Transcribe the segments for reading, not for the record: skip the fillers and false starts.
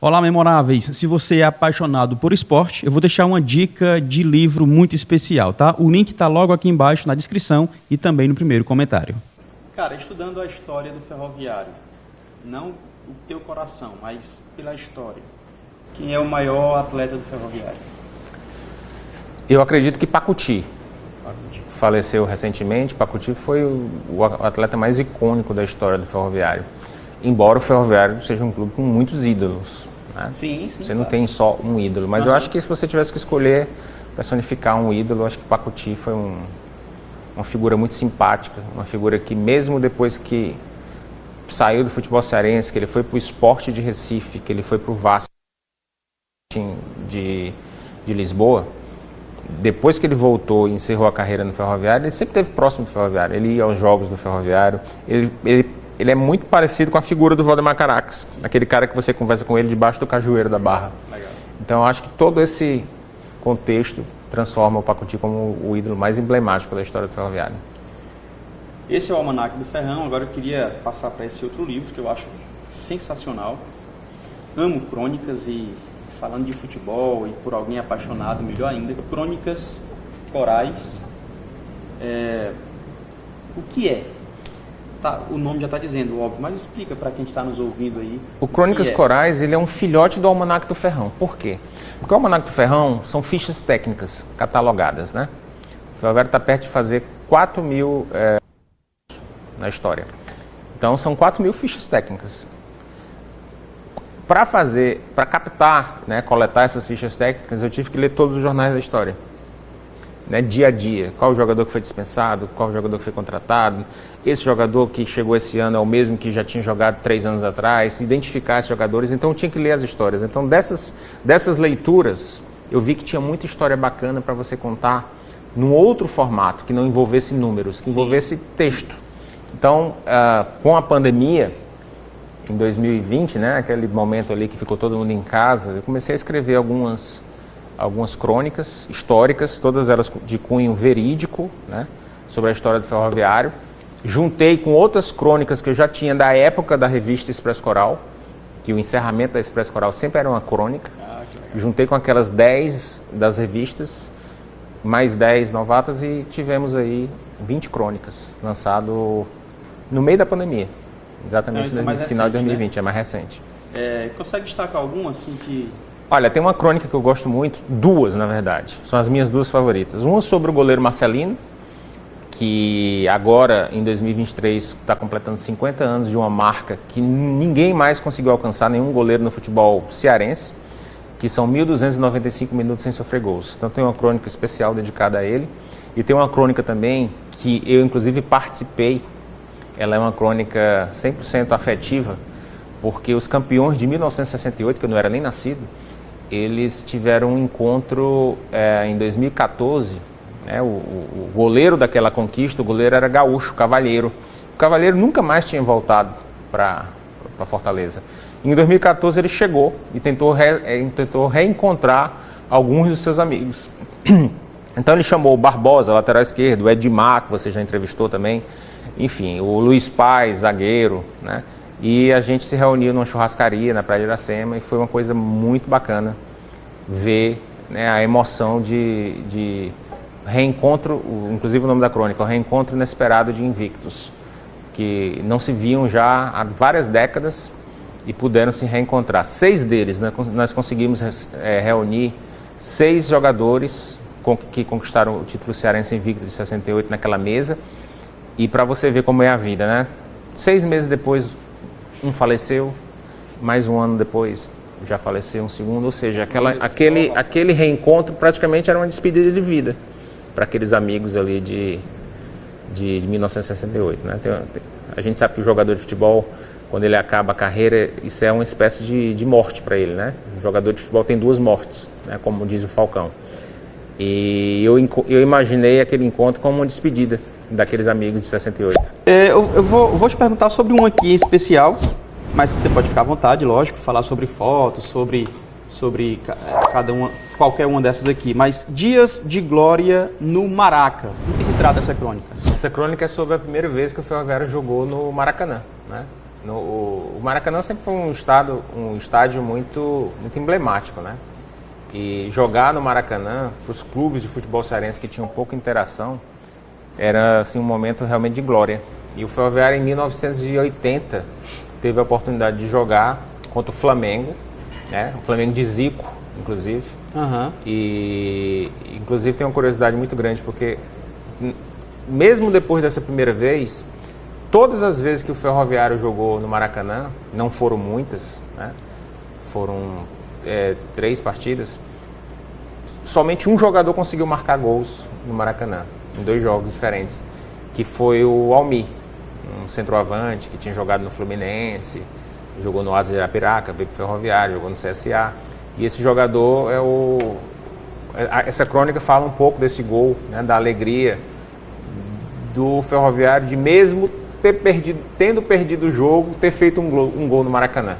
Olá, memoráveis! Se você é apaixonado por esporte, eu vou deixar uma dica de livro muito especial, tá? O link está logo aqui embaixo na descrição e também no primeiro comentário. Cara, estudando a história do ferroviário, não o teu coração, mas pela história, quem é o maior atleta do ferroviário? Eu acredito que Pacuti. Faleceu recentemente. Pacuti foi o atleta mais icônico da história do ferroviário. Embora o ferroviário seja um clube com muitos ídolos. Né? Sim, você não tem só um ídolo. Mas eu acho que se você tivesse que escolher personificar um ídolo, eu acho que Pacuti foi uma figura muito simpática. Uma figura que mesmo depois que saiu do futebol cearense, que ele foi para o Sport de Recife, que ele foi para o Vasco de Lisboa, depois que ele voltou e encerrou a carreira no ferroviário, ele sempre esteve próximo do ferroviário. Ele ia aos jogos do ferroviário. Ele é muito parecido com a figura do Valdemar Caracas, aquele cara que você conversa com ele debaixo do cajueiro da Barra. Legal. Então eu acho que todo esse contexto transforma o Pacuti como o ídolo mais emblemático da história do ferroviário. Esse é o Almanaque do Ferrão. Agora eu queria passar para esse outro livro que eu acho sensacional. Amo crônicas e falando de futebol e por alguém apaixonado, melhor ainda, Crônicas Corais. O que é? Tá, o nome já está dizendo, óbvio, mas explica para quem está nos ouvindo aí. O Crônicas Corais, ele é um filhote do Almanaque do Ferrão. Por quê? Porque o Almanaque do Ferrão são fichas técnicas catalogadas, né? O ferroviário está perto de fazer 4.000 na história. Então são 4.000 fichas técnicas. Para captar, né, coletar essas fichas técnicas, eu tive que ler todos os jornais da história. Né, dia a dia, qual o jogador que foi dispensado, qual o jogador que foi contratado, esse jogador que chegou esse ano é o mesmo que já tinha jogado 3 anos atrás, identificar esses jogadores, então eu tinha que ler as histórias. Então dessas leituras, eu vi que tinha muita história bacana para você contar num outro formato, que não envolvesse números, que envolvesse texto. Então, com a pandemia, em 2020, né, aquele momento ali que ficou todo mundo em casa, eu comecei a escrever algumas crônicas históricas, todas elas de cunho verídico, né, sobre a história do ferroviário. Juntei com outras crônicas que eu já tinha da época da revista Expresso Coral, que o encerramento da Expresso Coral sempre era uma crônica. Juntei com aquelas 10 das revistas, mais 10 novatas e tivemos aí 20 crônicas, lançado no meio da pandemia. Exatamente no final de 2020, né? É mais recente. Consegue destacar alguma assim que... Olha, tem uma crônica que eu gosto muito, duas na verdade, são as minhas duas favoritas. Uma sobre o goleiro Marcelino, que agora em 2023 está completando 50 anos de uma marca que ninguém mais conseguiu alcançar, nenhum goleiro no futebol cearense, que são 1.295 minutos sem sofrer gols. Então tem uma crônica especial dedicada a ele. E tem uma crônica também que eu inclusive participei. Ela é uma crônica 100% afetiva, porque os campeões de 1968, que eu não era nem nascido, eles tiveram um encontro em 2014, né, o goleiro daquela conquista, o goleiro era gaúcho, Cavalheiro. O Cavalheiro nunca mais tinha voltado para Fortaleza. Em 2014 ele chegou e tentou reencontrar alguns dos seus amigos. Então ele chamou o Barbosa, lateral esquerdo, o Edmar, que você já entrevistou também, enfim, o Luiz Paz, zagueiro, né? E a gente se reuniu numa churrascaria na Praia de Iracema e foi uma coisa muito bacana ver, né, a emoção de reencontro, inclusive o nome da crônica, o reencontro inesperado de invictos, que não se viam já há várias décadas e puderam se reencontrar. 6 deles, né, nós conseguimos reunir 6 jogadores que conquistaram o título cearense invicto de 68 naquela mesa. E para você ver como é a vida, né? 6 meses depois, um faleceu, mais um ano depois já faleceu um segundo, ou seja, aquele reencontro praticamente era uma despedida de vida para aqueles amigos ali de 1968, né? A gente sabe que o jogador de futebol, quando ele acaba a carreira, isso é uma espécie de morte para ele, né? O jogador de futebol tem 2 mortes, né? Como diz o Falcão. E eu imaginei aquele encontro como uma despedida daqueles amigos de 68. Eu vou te perguntar sobre um aqui em especial, mas você pode ficar à vontade, lógico, falar sobre fotos, sobre qualquer uma dessas aqui. Mas Dias de Glória no Maraca. Do que se trata essa crônica? Essa crônica é sobre a primeira vez que o Ferroviário jogou no Maracanã, né? O Maracanã sempre foi um estádio muito emblemático, né? E jogar no Maracanã, para os clubes de futebol cearense que tinham pouca interação, era assim, um momento realmente de glória. E o Ferroviário, em 1980, teve a oportunidade de jogar contra o Flamengo, né? O Flamengo de Zico, inclusive. Uhum. E, inclusive, tem uma curiosidade muito grande, porque mesmo depois dessa primeira vez, todas as vezes que o Ferroviário jogou no Maracanã, não foram muitas, né? Foram 3 partidas, somente um jogador conseguiu marcar gols no Maracanã, em 2 jogos diferentes, que foi o Almir, um centroavante que tinha jogado no Fluminense, jogou no Asa de Arapiraca, veio pro Ferroviário, jogou no CSA, e esse jogador essa crônica fala um pouco desse gol, né, da alegria do Ferroviário de mesmo tendo perdido o jogo, ter feito um gol no Maracanã.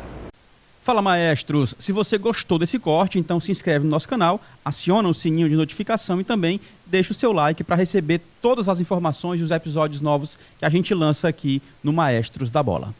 Fala, maestros! Se você gostou desse corte, então se inscreve no nosso canal, aciona o sininho de notificação e também deixa o seu like para receber todas as informações dos episódios novos que a gente lança aqui no Maestros da Bola.